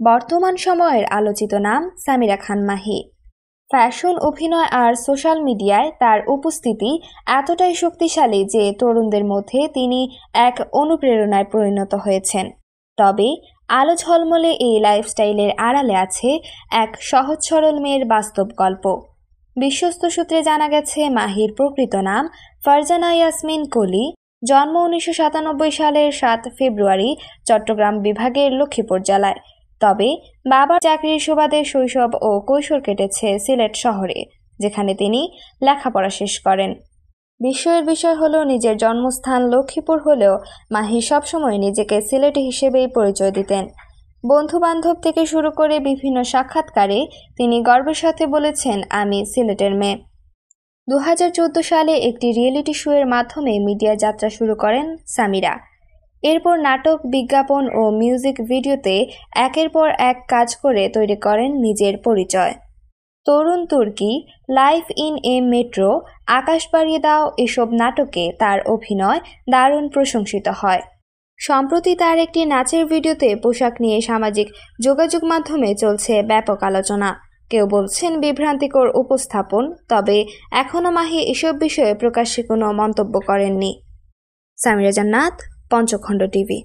বর্তমান সময়ের আলোচিত নাম সামিরা খান মাহি। ফ্যাশন, অভিনয় আর সোশ্যাল মিডিয়ায় তার উপস্থিতি এতটাই শক্তিশালী যে তরুণদের মধ্যে তিনি এক অনুপ্রেরণায় পরিণত হয়েছেন। তবে আলো ঝলমলে এই লাইফস্টাইলের আড়ালে আছে এক সহজ সরল মেয়ের বাস্তব গল্প। বিশ্বস্ত সূত্রে জানা গেছে, মাহির প্রকৃত নাম ফারজানা ইয়াসমিন কলি। জন্ম 1997 সালের 7 ফেব্রুয়ারি চট্টগ্রাম বিভাগের লক্ষ্মীপুর জেলায়। তবে বাবার চাকরির সুবাদে শৈশব ও কৈশোর কেটেছে সিলেট শহরে, যেখানে তিনি লেখাপড়া শেষ করেন। বিস্ময়ের বিষয় হলো, নিজের জন্মস্থান লক্ষ্মীপুর হলেও মাহি সবসময় নিজেকে সিলেটি হিসেবেই পরিচয় দিতেন। বন্ধু বান্ধব থেকে শুরু করে বিভিন্ন সাক্ষাৎকারে তিনি গর্বের সাথে বলেছেন, আমি সিলেটের মেয়ে। 2014 সালে একটি রিয়েলিটি শোয়ের মাধ্যমে মিডিয়া যাত্রা শুরু করেন সামিরা। এরপর নাটক, বিজ্ঞাপন ও মিউজিক ভিডিওতে একের পর এক কাজ করে তৈরি করেন নিজের পরিচয়। তরুণ তুর্কি, লাইফ ইন এ মেট্রো, আকাশ বাড়িয়ে দাও এসব নাটকে তার অভিনয় দারুণ প্রশংসিত হয়। সম্প্রতি তার একটি নাচের ভিডিওতে পোশাক নিয়ে সামাজিক যোগাযোগ মাধ্যমে চলছে ব্যাপক আলোচনা। কেউ বলছেন বিভ্রান্তিকর উপস্থাপন, তবে এখনও মাহি এসব বিষয়ে প্রকাশ্যে কোনো মন্তব্য করেননি। সামিরা জান্নাত, পঞ্চখণ্ড টিভি।